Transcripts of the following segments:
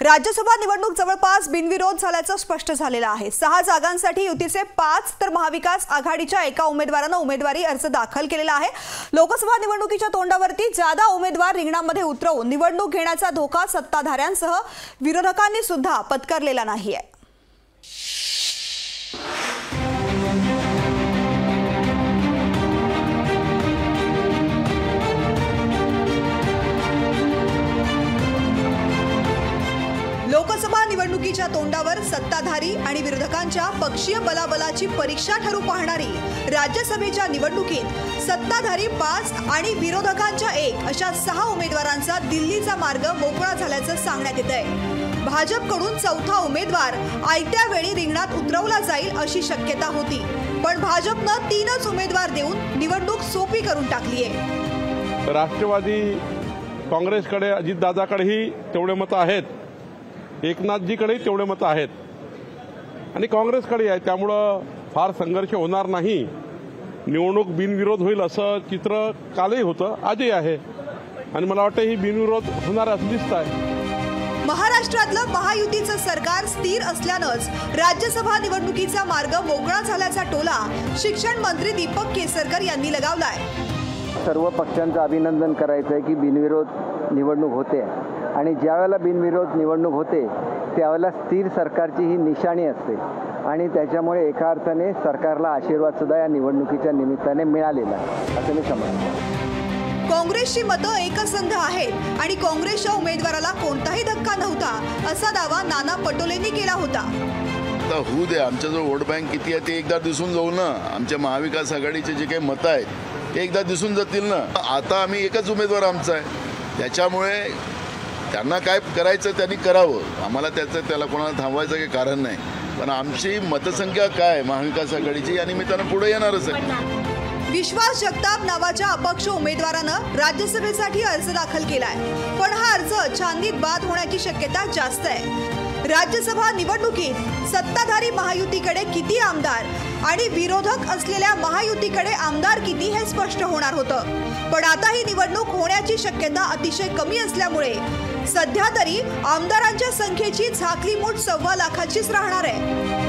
राज्यसभा निवडणूक जवळपास बिनविरोध झाल्याचं स्पष्ट झालेलं आहे। 6 जागांसाठी युतीचे 5 तर महाविकास आघाडीच्या एका उमेदवाराने उमेदवारी अर्ज दाखल केलेला आहे। लोकसभा निवडणुकीच्या तोंडावरती जादा उमेदवार रिंगणामध्ये उतरवून निवडणूक घेण्याचा धोका सत्ताधाऱ्यांसह विरोधकांनी सुद्धा पत्करलेला नाहीये। लोकसभा निवडणुकीच्या तोंडावर सत्ताधारी आणि विरोधकांच्या पक्षीय बलाबलाची परीक्षा ठरू पाहणारी राज्यसभेच्या निवडणुकीत सत्ताधारी 5 आणि विरोधकांच्या 1 अशा 6 उमेदवारांचा दिल्लीचा मार्ग मोकळा झाल्याचं सांगण्यात येतंय। भाजपकडून चौथा उमेदवार आयत्या वेळी रिंगणात उतरवला जाईल अशी शक्यता होती, पण भाजपनं 3च उमेदवार देऊन निवडणूक सोपी करून टाकली आहे। राष्ट्रवादी काँग्रेसकडे अजितदादाकडेही तेवढे मतं आहेत, एकनाथजीकडे तेवढे मतं आहेत आणि काँग्रेसकडे आहे, त्यामुळं फार संघर्ष होणार नाही। निवडणूक बिनविरोध होईल असं चित्र कालही होतं, आजही आहे आणि मला वाटतं ही बिनविरोध होणार असं दिसत आहे। महाराष्ट्रातलं महायुतीचं सरकार स्थिर असल्यानंच राज्यसभा निवडणुकीचा मार्ग मोकळा झाल्याचा टोला शिक्षण मंत्री दीपक केसरकर यांनी लगावलाय। सर्व पक्षांचं अभिनंदन करायचं आहे की बिनविरोध निवडणूक होते आणि ज्यावेळेला बिनविरोध निवडणूक होते त्यावेळेला स्थिर सरकारची ही निशाणी असते आणि त्याच्यामुळे एका अर्थाने सरकारला आशीर्वाद सुद्धा या निवडणुकीच्या निमित्ताने मिळालेला आहे असं मी समजतो। काँग्रेसची मतं एकसंध आहेत आणि काँग्रेसच्या उमेदवाराला कोणताही धक्का नव्हता असा दावा नाना पटोलेंनी केला होता। आता होऊ दे, आमचा जो वोट बँक किती आहे ते एकदा दिसून जाऊ ना। आमच्या महाविकास आघाडीचे जे काही मतं आहेत ते एकदा दिसून जातील ना। आता आम्ही एकच उमेदवार आमचा आहे, त्याच्यामुळे त्यांना काय करायचं त्यांनी करावं, आम्हाला त्याला कोणाला थांबवायचं काही कारण नाही। पण आमची मतसंख्या काय महाविकास आघाडीची या निमित्तानं पुढे येणारच आहे। विश्वास जगताप नावाच्या अपक्ष उमेदवारानं राज्यसभेसाठी अर्ज दाखल केलाय, पण हा अर्ज छाननीत बाद होण्याची शक्यता जास्त आहे। राज्यसभा निवडणुकीत सत्ताधारी महायुतीकडे किती आमदार आणि विरोधक असलेल्या महायुतीकडे आमदार किती हे स्पष्ट होणार होतं, पण आता ही निवडणूक होण्याची शक्यता अतिशय कमी असल्यामुळे सध्या तरी आमदारांच्या संख्येची झाकली मूठ 1.25 लाखाचीच राहणार आहे।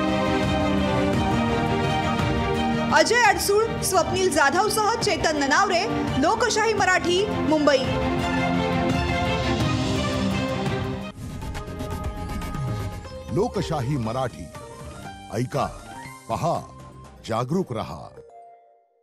अजय अडसूळ, स्वप्नील जाधवसह चेतन ननावरे, लोकशाही मराठी, मुंबई। लोकशाही मराठी ऐका, पहा, जागरूक रहा।